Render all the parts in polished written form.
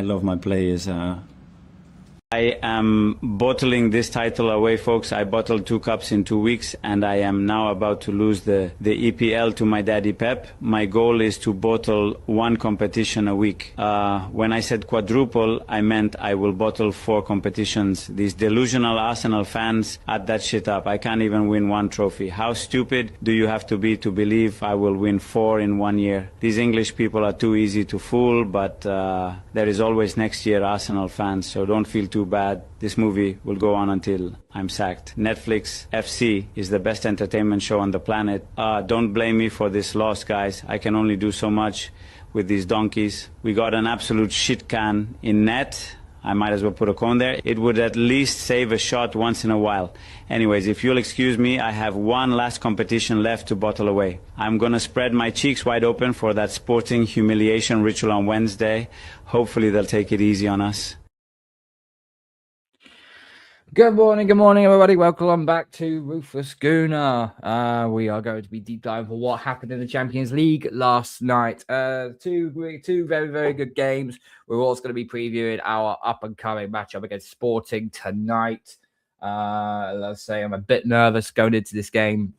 I love my players. I am bottling this title away, folks. I bottled 2 cups in 2 weeks, and I am now about to lose the EPL to my daddy Pep. My goal is to bottle 1 competition a week. When I said quadruple, I meant I will bottle 4 competitions. These delusional Arsenal fans add that shit up. I can't even win 1 trophy. How stupid do you have to be to believe I will win 4 in 1 year? These English people are too easy to fool, but there is always next year Arsenal fans, so don't feel too bad. This movie will go on until I'm sacked. Netflix FC is the best entertainment show on the planet. Don't blame me for this loss, guys. I can only do so much with these donkeys. We got an absolute shit can in net. I might as well put a cone there. It would at least save a shot once in a while. Anyways, if you'll excuse me, I have 1 last competition left to bottle away. I'm gonna spread my cheeks wide open for that sporting humiliation ritual on Wednesday. Hopefully they'll take it easy on us. Good morning, everybody. Welcome back to Ruthless GOONER. We are going to be deep diving for what happened in the Champions League last night. Two very, very good games. We're also going to be previewing our up-and-coming matchup against Sporting tonight. Let's say I'm a bit nervous going into this game.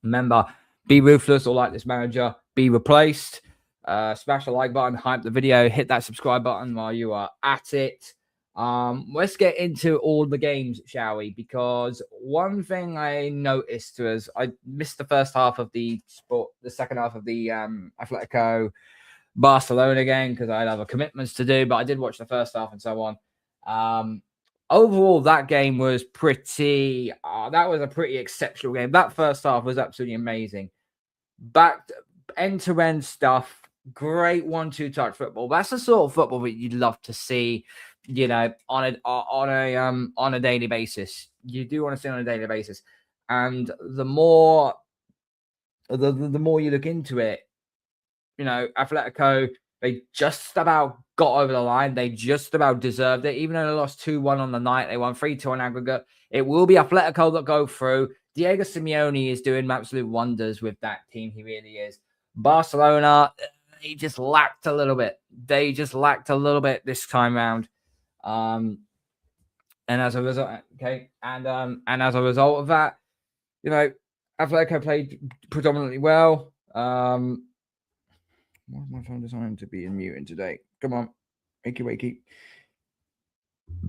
Remember, be ruthless or like this manager, be replaced. Smash the like button, hype the video, hit that subscribe button while you are at it. Let's get into all the games, shall we? Because one thing I noticed was I missed the first half of the second half of the Atletico Barcelona game because I had other commitments to do, but I did watch the first half and so on. Overall, that game was pretty. That was a pretty exceptional game. That first half was absolutely amazing. Back end-to-end stuff. Great 1-2 touch football. That's the sort of football that you'd love to see. You know, on a daily basis, you do want to see on a daily basis, and the more you look into it, you know, Atletico, they just about got over the line. They just about deserved it, even though they lost 2-1 on the night. They won 3-2 on aggregate. It will be Atletico that go through. Diego Simeone is doing absolute wonders with that team. He really is. Barcelona, they just lacked a little bit. They just lacked a little bit this time round. And as a result, and as a result of that, you know, Atletico played predominantly well. Why is my phone designed to be in muting today? Come on, wakey.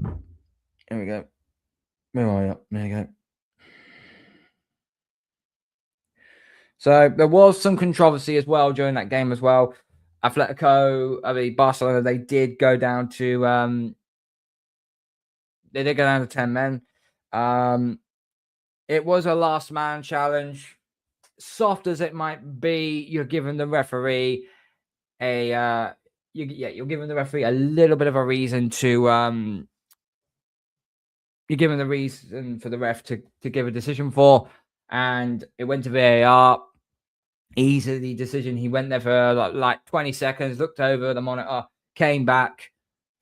There we go. Where are you? There you go. So there was some controversy as well during that game as well. Barcelona, they did go down to 10 men. It was a last man challenge. Soft as it might be, you're giving the referee you're giving the referee a little bit of a reason to you're giving the reason for the ref to give a decision for, and it went to VAR. Easily decision. He went there for like 20 seconds, looked over the monitor, came back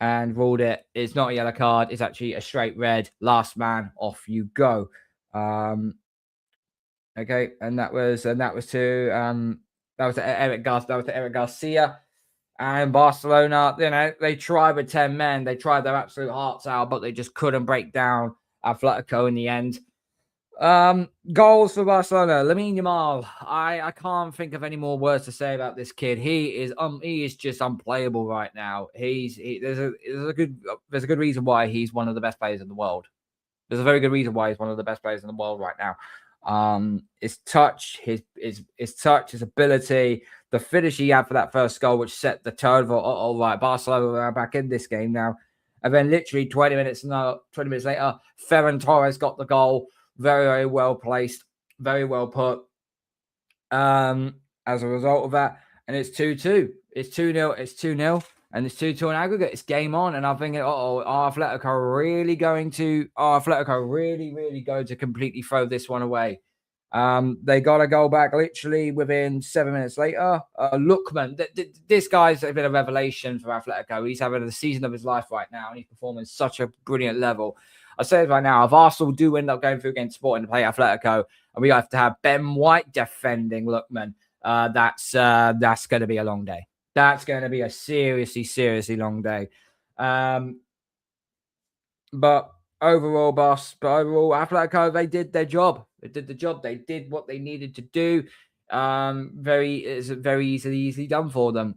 and ruled it. It's not a yellow card. It's actually a straight red. Last man, off you go. Okay, and that was to Eric Garcia. And Barcelona, you know, they tried with 10 men. They tried their absolute hearts out, but they just couldn't break down Atletico in the end. Goals for Barcelona. Lamine Yamal. I can't think of any more words to say about this kid. He is just unplayable right now. There's a good reason why he's one of the best players in the world. There's a very good reason why he's one of the best players in the world right now. His touch, his ability, the finish he had for that first goal, which set the tone for right, Barcelona are back in this game now. And then literally 20 minutes later, Ferran Torres got the goal. Very, very well placed, very well put. As a result of that, and it's 2-2. It's 2-0. It's 2-0, and it's 2-2 in aggregate. It's game on, and I'm thinking, are Atletico really going to completely throw this one away? They got a goal back literally within 7 minutes later. Lookman, this guy's been a revelation for Atletico. He's having the season of his life right now, and he's performing such a brilliant level. I say it right now, if Arsenal do end up going through against Sporting to play Atletico, and we have to have Ben White defending Lookman, that's going to be a long day. That's going to be a seriously long day. But overall, Atletico, they did their job. They did the job. They did what they needed to do. It's very easily done for them.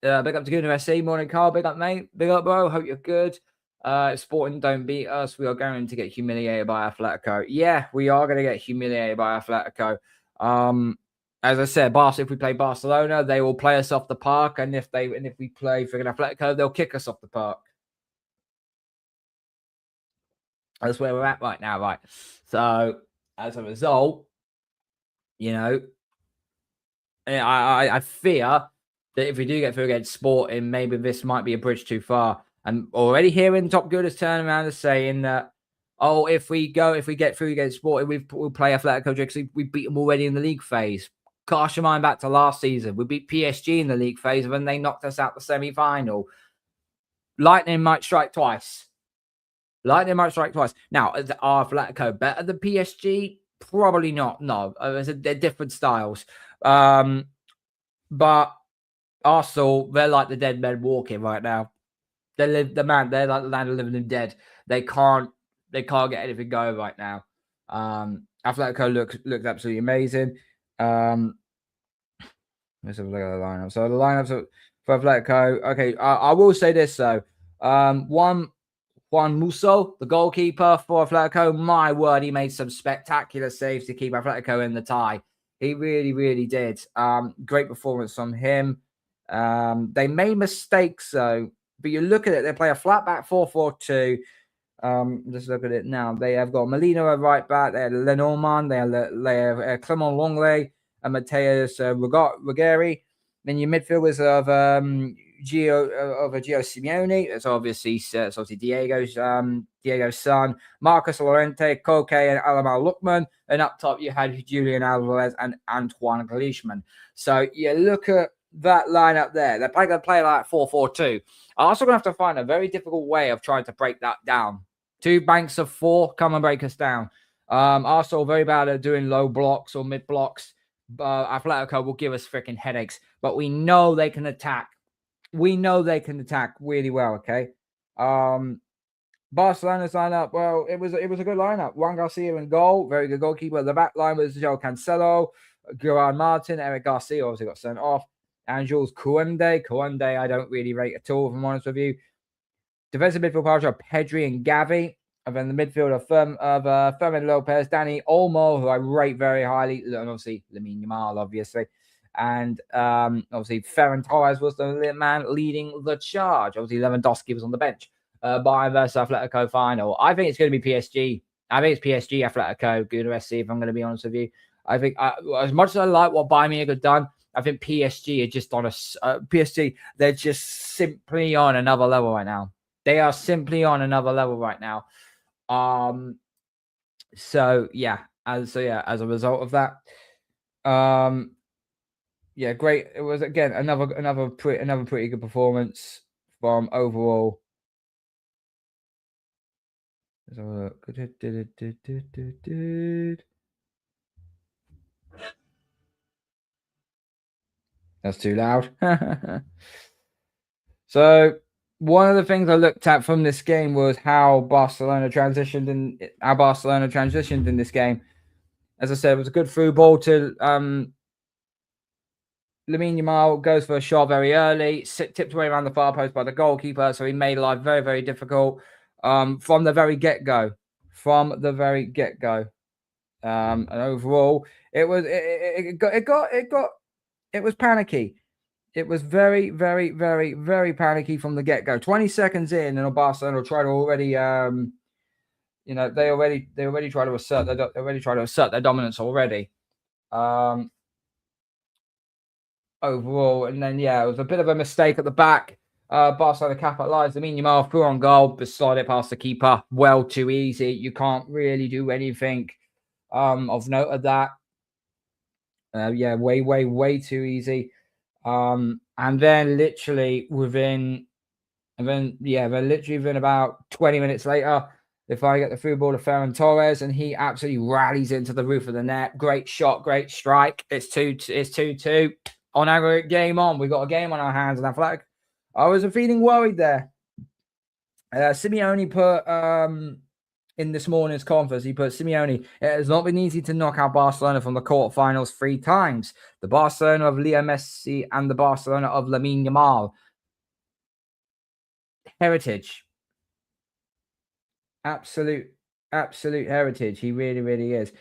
Big up to GOONER SC. Morning, Carl. Big up, mate. Big up, bro. Hope you're good. If Sporting don't beat us, we are going to get humiliated by Atletico. Yeah, we are going to get humiliated by Atletico. As I said, if we play Barcelona, they will play us off the park, and if we play freaking Atletico, they'll kick us off the park. That's where we're at right now, right? So as a result, you know, I fear that if we do get through against Sporting, maybe this might be a bridge too far. I'm already hearing Top Gooders turn around and saying that, oh, if we get through against Sporting, we'll play Atletico because we beat them already in the league phase. Cast your mind back to last season. We beat PSG in the league phase when they knocked us out the semi-final. Lightning might strike twice. Now, are Atletico better than PSG? Probably not. No, they're different styles. But Arsenal, they're like the dead men walking right now. They're like the land of living and dead. They can't get anything going right now. Atletico looks absolutely amazing. Let's have a look at the lineup. So the lineups for Atletico. Okay, I will say this though. Juan Musso, the goalkeeper for Atletico, my word, he made some spectacular saves to keep Atletico in the tie. He really, really did. Great performance from him. They made mistakes though, but you look at it, they play a flat back 4-4-2. Just look at it now. They have got Molina at right back. They have Lenormand. They have Clement Longley and Mateus Ruggeri. Then your midfielders of Gio Simeone. It's obviously Diego's son, Marcus Llorente, Koke, and Alamal Lukman. And up top, you had Julian Alvarez and Antoine Griezmann. So you look at that lineup there. They're going to play like 4-4-2. I'm also going to have to find a very difficult way of trying to break that down. 2 banks of 4 come and break us down. Arsenal very bad at doing low blocks or mid blocks. Atletico will give us freaking headaches, but we know they can attack. We know they can attack really well. Okay. Barcelona's lineup. Well, it was a good lineup. Juan Garcia in goal, very good goalkeeper. The back line was Joe Cancelo, Gerard Martin, Eric Garcia obviously got sent off, and Jules Koundé. Koundé, I don't really rate at all, if I'm honest with you. Defensive midfield partner Pedri and Gavi. And then the midfield of Fermin Lopez, Dani Olmo, who I rate very highly, and obviously Lamine Yamal, obviously. And obviously Ferran Torres was the man leading the charge. Obviously Lewandowski was on the bench. Bayern versus Atletico final. I think it's going to be PSG. I think it's PSG, Atletico, GOONER SC, if I'm going to be honest with you. I think as much as I like what Bayern Munich have done, I think PSG are just on PSG, they're just simply on another level right now. They are simply on another level right now. So as a result of that, great. It was again another pretty good performance from overall. That's too loud. So one of the things I looked at from this game was how Barcelona transitioned in this game. As I said, it was a good through ball to Lamine Yamal, goes for a shot very early, tipped away around the far post by the goalkeeper, so he made life very, very difficult from the very get-go. And overall, it was panicky. It was very, very, very, very panicky from the get-go. 20 seconds in, and Barcelona tried to already, they already tried to assert their dominance already. Overall, and then it was a bit of a mistake at the back. Barcelona capitalized. Lamine Yamal threw on goal, but slid it past the keeper. Well, too easy. You can't really do anything of note of that. Way too easy. And then literally within about 20 minutes later, they finally get the through ball to Ferran Torres, and he absolutely rallies into the roof of the net. Great shot, great strike. It's 2-2. on aggregate, game on. We got a game on our hands in Athletic. I was feeling worried there. Simeone put in this morning's conference, he put Simeone, it has not been easy to knock out Barcelona from the quarterfinals 3 times. The Barcelona of Leo Messi and the Barcelona of Lamine Yamal. Heritage. Absolute heritage. He really, really is.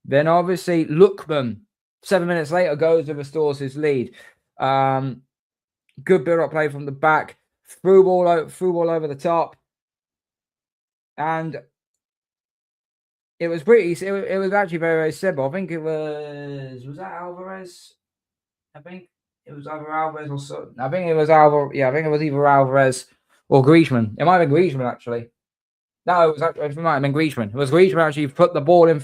Then obviously Lookman, 7 minutes later, goes and restores his lead. Good build-up play from the back. Through ball over the top. And it was it was actually very, very simple. I think it was that Alvarez? I think it was either Alvarez or so. I think it was Alvarez. Yeah, I think it was either Alvarez or Griezmann. It might have been Griezmann, actually. No, it might have been Griezmann. It was Griezmann actually put the ball in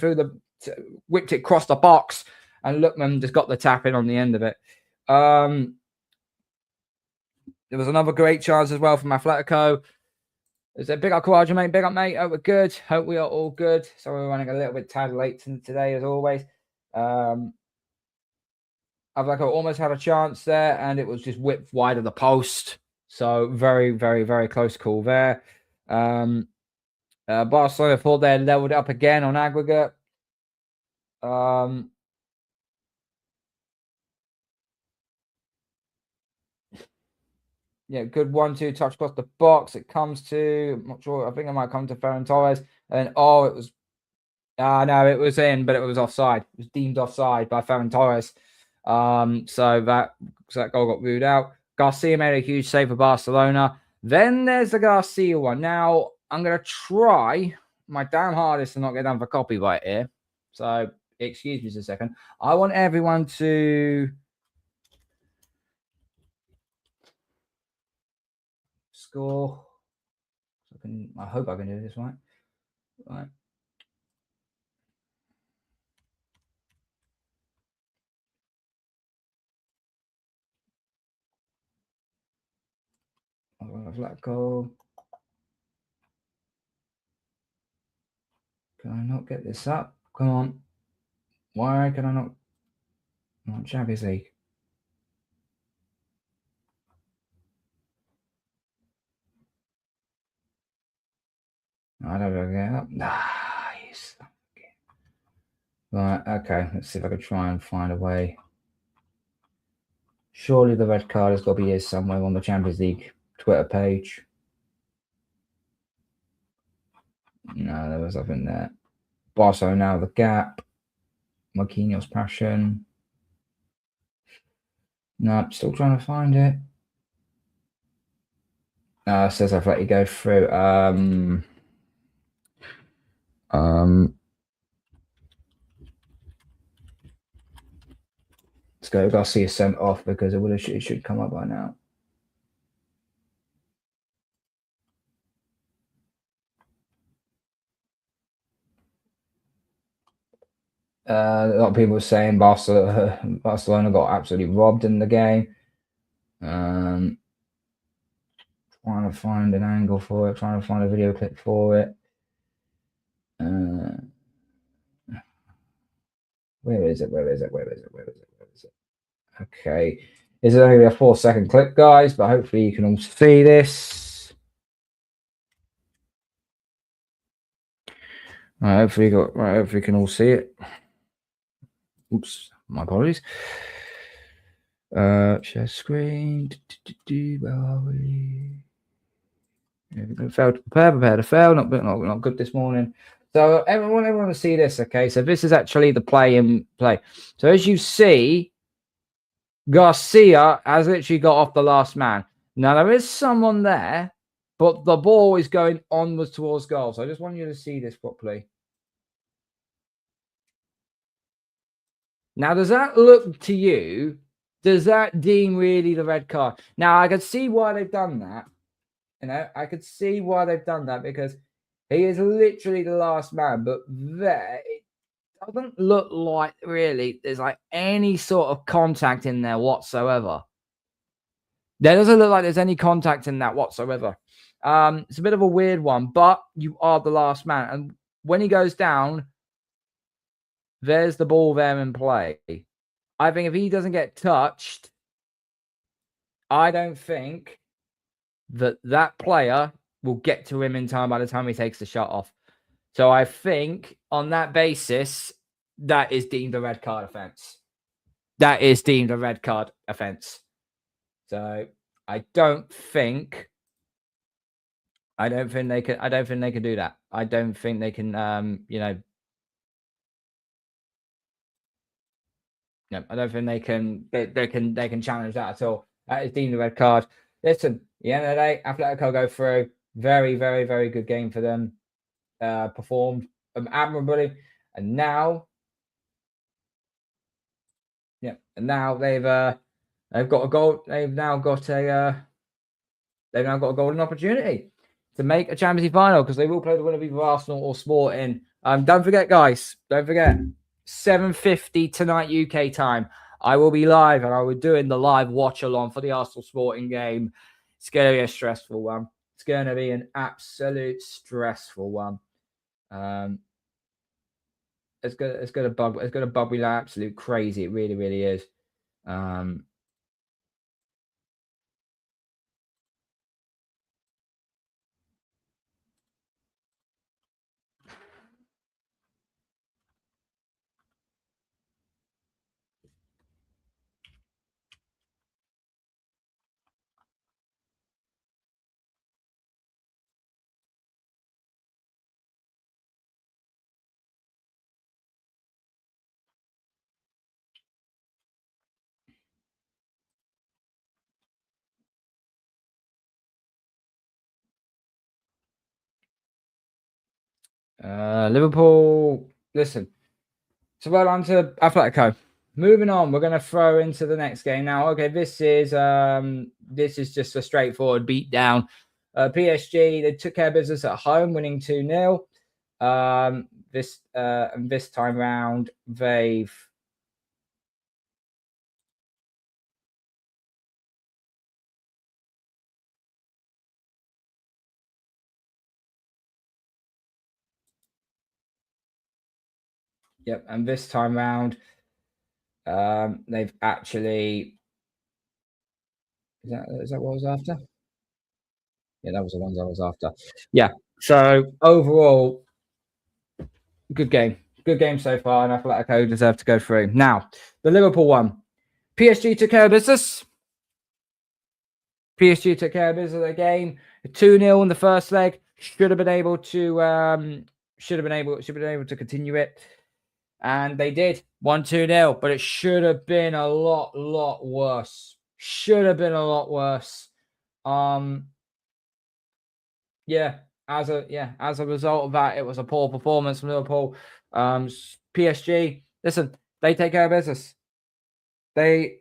whipped it across the box, and Lookman just got the tap in on the end of it. There was another great chance as well from Atletico. Is it big up Courage, mate? Big up, mate. Hope we're good. Hope we are all good. So we're running a little bit tad late today, as always. Atletico almost had a chance there, and it was just whipped wide of the post. So very, very, very close call there. Barcelona thought they leveled up again on aggregate. Yeah, good 1-2 touch across the box. It comes to, I'm not sure, I think it might come to Ferran Torres. And it was, no, it was in, but it was offside. It was deemed offside by Ferran Torres. So that goal got ruled out. Garcia made a huge save for Barcelona. Then there's the Garcia one. Now, I'm going to try my damn hardest to not get done for copyright here. So, excuse me just a second. I want everyone to score. I hope I can do this right. Right. Atletico. Can I not get this up? Come on. Why can I not? Oh, Champions League. I don't know. Get up. Nice. Right. Okay. Let's see if I can try and find a way. Surely the red card has got to be here somewhere on the Champions League Twitter page. No, there was nothing there. Barcelona now the gap. Marquinhos passion. No, still trying to find it. It says I've let you go through. Let's go. Garcia sent off because it should come up by now. A lot of people were saying Barcelona got absolutely robbed in the game. Trying to find an angle for it, trying to find a video clip for it. Where is it? Okay. This is only a 4-second clip, guys, but hopefully you can all see this. Hopefully you can all see it. Oops, my apologies. Share screen. Where are we? Failed to prepare to fail. Not good this morning. So everyone will see this. Okay, so this is actually the play. So as you see, Garcia has literally got off the last man. Now there is someone there, but the ball is going onwards towards goal. So I just want you to see this properly. Now, does that look to you? Does that deem really the red card? Now, I can see why they've done that. You know, I could see why they've done that because he is literally the last man. But there, it doesn't look like really there's like any sort of contact in there whatsoever. There doesn't look like there's any contact in that whatsoever. It's a bit of a weird one, but you are the last man. And when he goes down, there's the ball there in play. I think if he doesn't get touched, I don't think that player will get to him in time by the time he takes the shot off. So I think on that basis, that is deemed a red card offense. That is deemed a red card offense. So I don't think they can. I don't think they can do that. I don't think they can. No, I don't think they can. They can challenge that at all. That is deemed a red card. Listen, at the end of the day, Atletico go through. Very, very, very good game for them. Performed admirably, and now, they've got a goal. They've now got a golden opportunity to make a Champions League final, because they will play the winner of either Arsenal or Sporting. Don't forget, guys. Don't forget, 7:50 tonight UK time. I will be live, and I will be doing the live watch along for the Arsenal Sporting game. It's going to be a stressful one. It's going to be an absolute stressful one. It's gonna bug me like absolute crazy. It really, really is. Liverpool. Listen. So well on to Atletico. Moving on, we're going to throw into the next game now. Okay, this is just a straightforward beat down. PSG, they took care of business at home, winning 2-0. This time round, they've and this time round, they've actually is that what I was after? Yeah, that was the ones I was after. Yeah. So overall, good game. Good game so far, and Atletico deserve to go through. Now, the Liverpool one. PSG took care of business. PSG took care of business of the game. 2-0 in the first leg. Should have been able to continue it. And they did. 1-2-0. But it should have been a lot worse. Should have been a lot worse. As a result of that, it was a poor performance from Liverpool. PSG, listen, they take care of business. They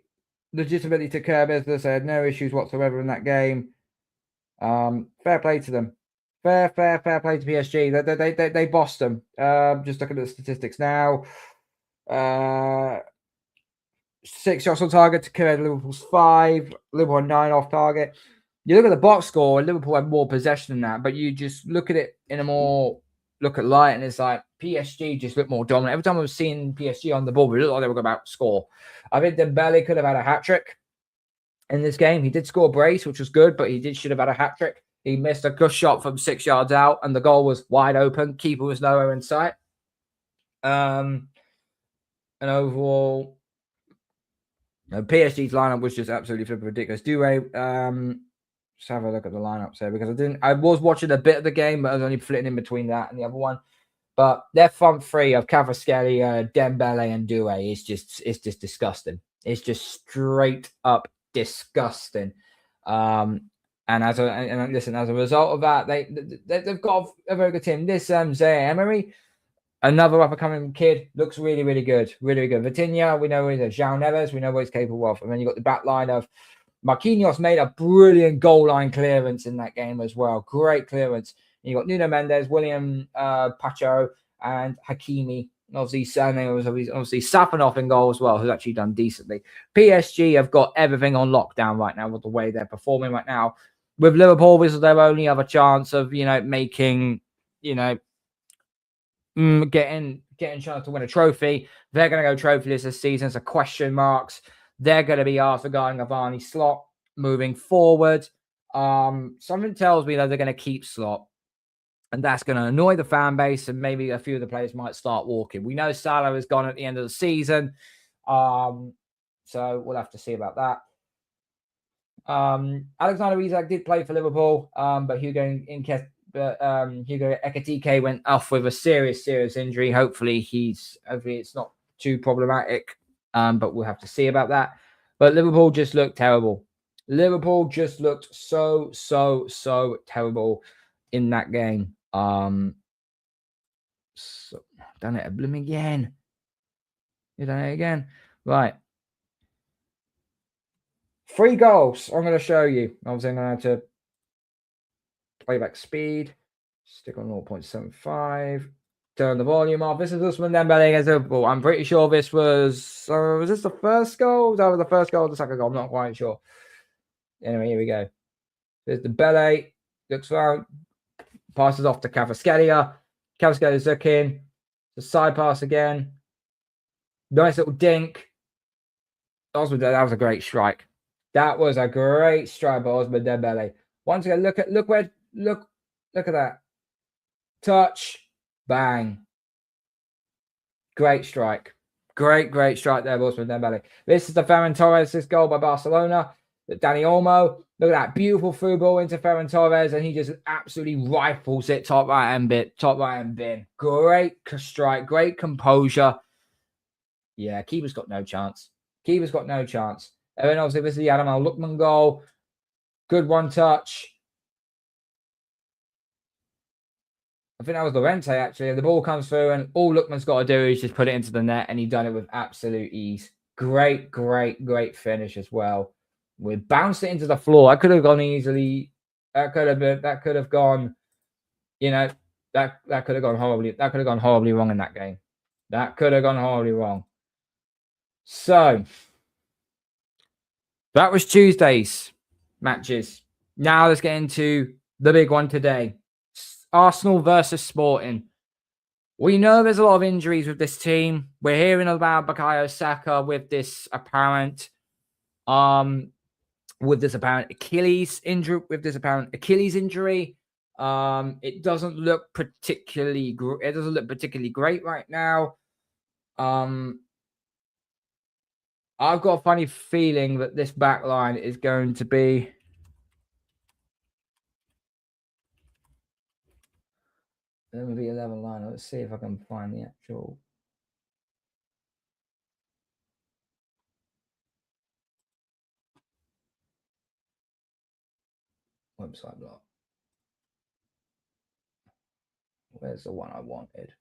legitimately took care of business. They had no issues whatsoever in that game. Fair play to them. Fair play to PSG. They bossed them. Just looking at the statistics now. 6 shots on target to carry Liverpool's 5. Liverpool 9 off target. You look at the box score, and Liverpool had more possession than that, but you just look at it in a more light, and it's like PSG just looked more dominant. Every time I was seeing PSG on the ball, it looked like they were about to score. I think Dembele could have had a hat-trick in this game. He did score a brace, which was good, but he should have had a hat-trick. He missed a good shot from 6 yards out, and the goal was wide open. Keeper was nowhere in sight. And overall, PSG's lineup was just absolutely flipping ridiculous. Just have a look at the lineups there, because I was watching a bit of the game, but I was only flitting in between that and the other one. But their front three of Kvaratskhelia, Dembele, and Doué is just disgusting. It's just straight up disgusting. And as a result of that, they've got a very good team. This Zaire Emery, another up-and-coming kid, looks really, really good. Really good. Vitinha, we know he's a João Neves. We know what he's capable of. And then you've got the back line of Marquinhos, made a brilliant goal line clearance in that game as well. Great clearance. And you've got Nuno Mendes, William Pacho, and Hakimi. And obviously, Safanov in goal as well, who's actually done decently. PSG have got everything on lockdown right now with the way they're performing right now. With Liverpool, this is their only other chance of, making, getting a chance to win a trophy. They're going to go trophyless this season. So question marks. They're going to be asked regarding Cavani's slot. moving forward. Something tells me that they're going to keep Slot, and that's going to annoy the fan base, and maybe a few of the players might start walking. We know Salah is gone at the end of the season, so we'll have to see about that. Alexander Isak did play for Liverpool, but Hugo Ekitike went off with a serious injury. Hopefully it's not too problematic, but we'll have to see about that. But Liverpool just looked terrible. Liverpool just looked so terrible in that game. Done it again. You done it again, right? 3 goals. I'm going to show you. Obviously, I'm going to have to playback speed. Stick on 0.75. Turn the volume off. This is Usman Dembele against Liverpool. I'm pretty sure this was this the first goal? That was the first goal, the second goal. I'm not quite sure. Anyway, here we go. There's the Dembele. Looks around. Passes off to Kvaratskhelia. Kvaratskhelia's looking. The side pass again. Nice little dink. That was a great strike. That was a great strike by Osman Dembele. Once again, look at that. Touch. Bang. Great strike. Great strike there, Osman Dembele. This is the Ferran Torres' goal by Barcelona. Dani Olmo. Look at that beautiful through ball into Ferran Torres, and he just absolutely rifles it top right hand bin. Great strike, great composure. Yeah, keeper's got no chance. And then obviously this is the Adam Al-Lukman goal. Good one touch. I think that was Llorente, actually. The ball comes through, and all Lookman's got to do is just put it into the net, and he done it with absolute ease. Great finish as well. We bounced it into the floor. That could have gone easily. That could have gone, that could have gone horribly. That could have gone horribly wrong in that game. That could have gone horribly wrong. So that was Tuesday's matches. Now let's get into the big one today. Arsenal versus Sporting. We know there's a lot of injuries with this team. We're hearing about Bukayo Saka with this apparent Achilles injury. It doesn't look particularly great right now. I've got a funny feeling that this back line is going to be the 11 line. Let's see if I can find the actual website block. Where's the one I wanted?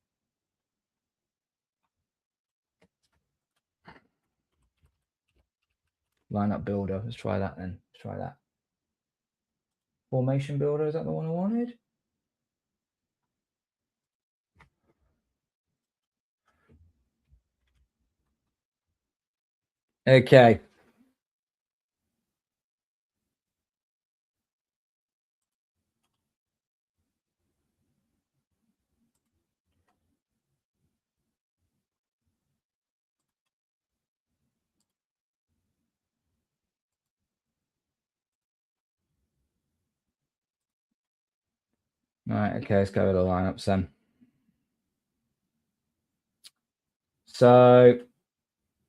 Lineup builder. Let's try that then. Formation builder. Is that the one I wanted? Okay. All right. Okay. Let's go with the lineups then. So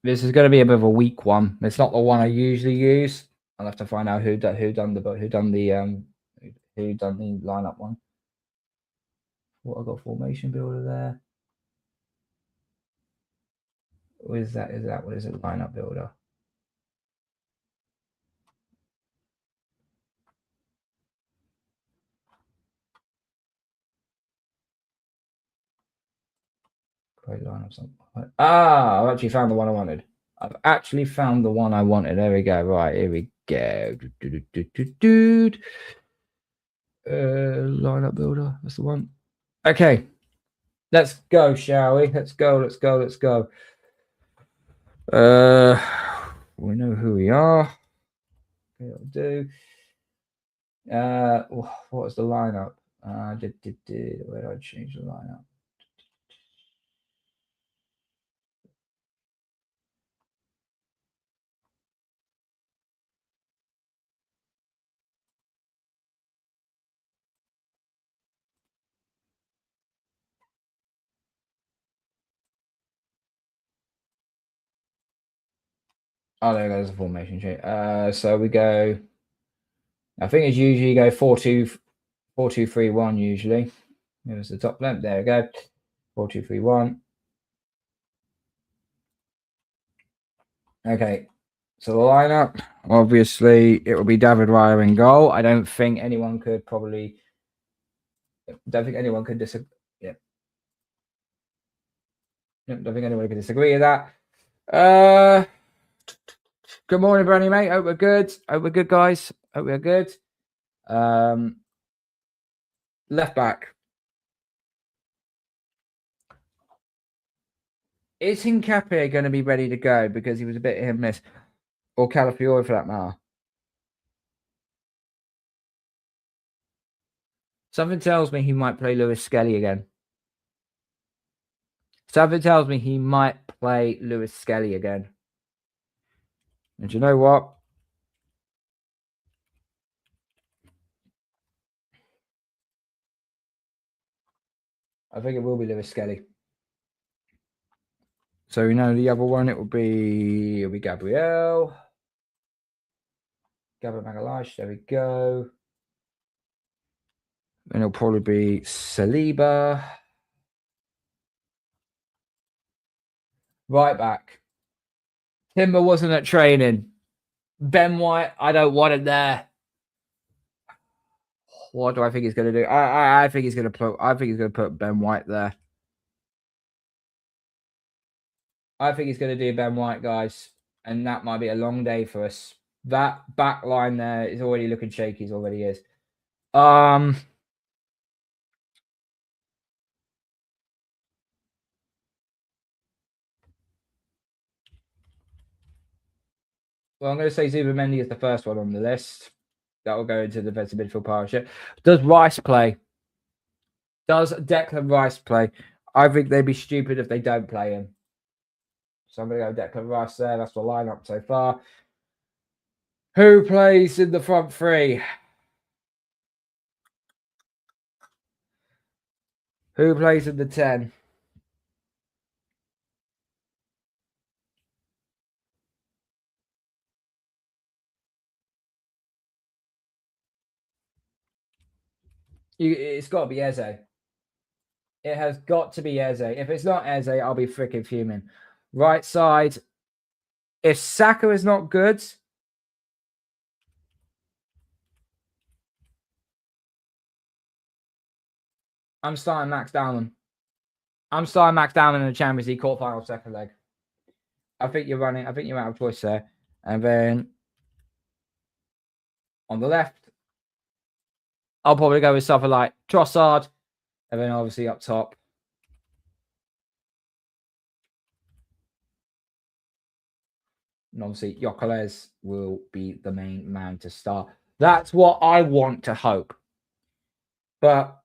this is going to be a bit of a weak one. It's not the one I usually use. I'll have to find out who done the lineup one. What, I got formation builder there. What is that? What is it? Lineup builder. Great lineups. I've actually found the one I wanted. There we go. Right, here we go. Lineup builder. That's the one. Okay. Let's go, shall we? Let's go. We know who we are. It'll do. What was the lineup? Where did I change the lineup? Oh, there goes the formation sheet. So we go. I think it's usually go 4-2-3-1 usually. Here's the top left. There we go. 4-2-3-1. Okay. So the lineup, obviously, it will be David Raya in goal. I don't think anyone could disagree. Yeah. Don't think anyone could disagree with that. Good morning, Bernie, mate. Hope we're good. Hope we're good, guys. Hope we're good. Left back. Is Hincapié going to be ready to go because he was a bit hit and miss? Or Calafiore for that matter? Something tells me he might play Lewis Skelly again. Something tells me he might play Lewis Skelly again. And you know what? I think it will be Lewis Skelly. So we know the other one, it'll be Gabriel Magalhaes. There we go. And it'll probably be Saliba. Right back. Timber wasn't at training. Ben White, I don't want it there. What do I think he's going to do? I think he's going to put Ben White there. I think he's going to do Ben White, guys, and that might be a long day for us. That back line there is already looking shaky. It already is. Well, I'm going to say Zubimendi is the first one on the list. That will go into the defensive midfield partnership. Does Rice play? Does Declan Rice play? I think they'd be stupid if they don't play him. So I'm going to go Declan Rice there. That's the lineup so far. Who plays in the front three? Who plays in the 10? It's got to be Eze. It has got to be Eze. If it's not Eze, I'll be freaking fuming. Right side. If Saka is not good, I'm starting Max Dowman. I'm starting Max Dowman in the Champions League quarterfinal second leg. I think you're out of choice there. And then on the left, I'll probably go with something like Trossard. And then obviously up top, and obviously Yokeles will be the main man to start. That's what I want to hope. But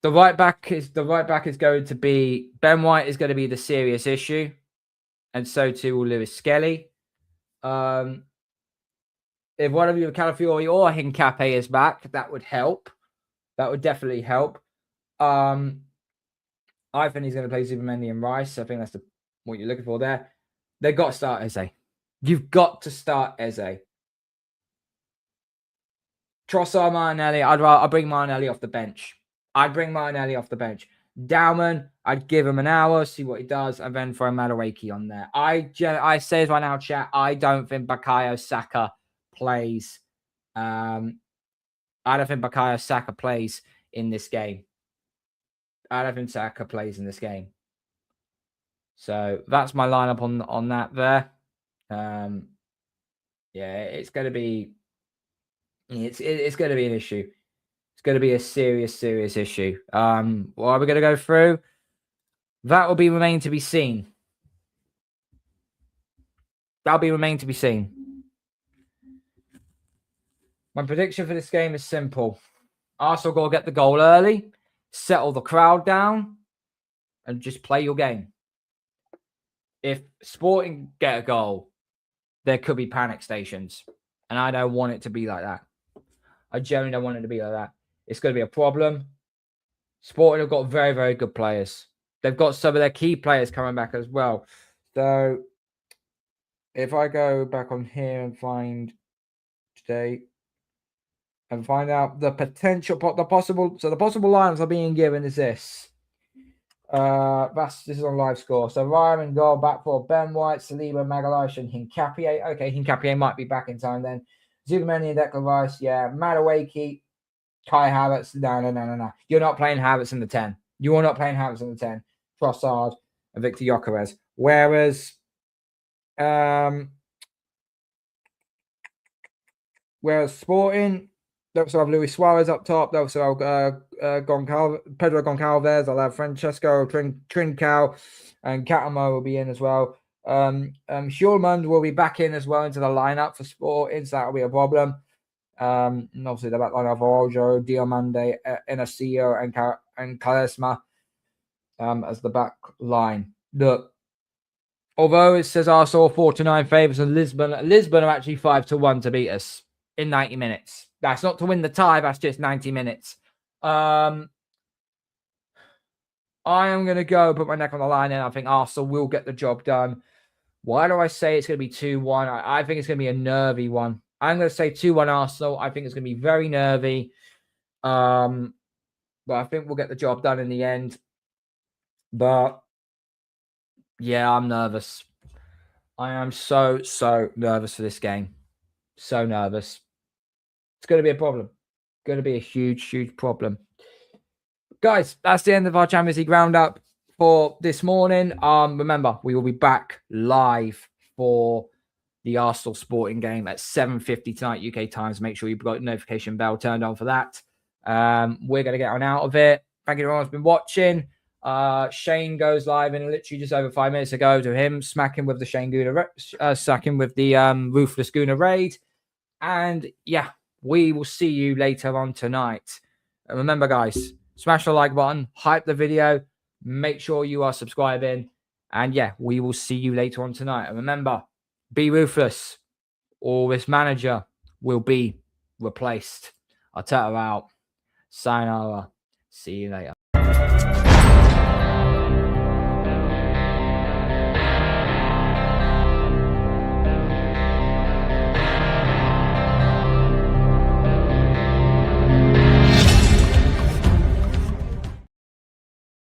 the right back is going to be Ben White is going to be the serious issue, and so too will Lewis Skelly. If one of you, Calafiore or Hincapié, is back, that would help. That would definitely help. I think he's going to play Zubimendi and Rice. I think that's what you're looking for there. They've got to start Eze. You've got to start Eze. Trossard, Martinelli. I'd bring Martinelli off the bench. Dowman, I'd give him an hour, see what he does, and then throw Madueke on there. I say right now, chat, I don't think Bukayo Saka plays. I don't think Bukayo Saka plays in this game. So that's my lineup on that there. Yeah, it's going to be an issue. It's going to be a serious issue. What are we going to go through? That will be remain to be seen. My prediction for this game is simple. Arsenal got to get the goal early, settle the crowd down, and just play your game. If Sporting get a goal, there could be panic stations. And I don't want it to be like that. I generally don't want it to be like that. It's going to be a problem. Sporting have got very, very good players. They've got some of their key players coming back as well. So if I go back on here and find today and find out the possible lineups are being given is this. This is on live score. So Ryan and goal, back for Ben White, Saliba, Magalhaes, and Hincapié. Okay, Hincapié might be back in time then. Zubimendi and Declan Rice, yeah. Madueke, Kai Havertz. No. You're not playing Havertz in the 10. You are not playing Havertz in the 10. Trossard and Victor Gyökeres. Whereas Sporting, they'll also have Luis Suarez up top. They'll also have Pedro Goncalves. I'll have Francesco Trincao, and Catamo will be in as well. Hjulmand will be back in as well into the lineup for Sporting, so that'll be a problem. And obviously the back line of Araujo, Diomande, Inacio, and Quaresma as the back line. Look, although it says Arsenal 4-9 favourites and Lisbon are actually 5-1 to beat us in 90 minutes. That's not to win the tie, that's just 90 minutes. I am going to go put my neck on the line, and I think Arsenal will get the job done. Why do I say it's going to be 2-1? I think it's going to be a nervy one. I'm going to say 2-1 Arsenal. I think it's going to be very nervy. But I think we'll get the job done in the end. But yeah, I'm nervous. I am so nervous for this game. So nervous. It's going to be a problem. Going to be a huge problem. Guys, that's the end of our Champions League roundup for this morning. Remember, we will be back live for the Arsenal Sporting game at 7:50 tonight UK time. So make sure you've got the notification bell turned on for that. We're going to get on out of it. Thank you everyone who's been watching. Shane goes live in literally just over 5 minutes ago to him smacking with the Ruthless GOONER raid. And yeah, we will see you later on tonight. And remember, guys, smash the like button, hype the video, make sure you are subscribing. And yeah, we will see you later on tonight. And remember, be ruthless, or this manager will be replaced. Arteta out. Sayonara. See you later.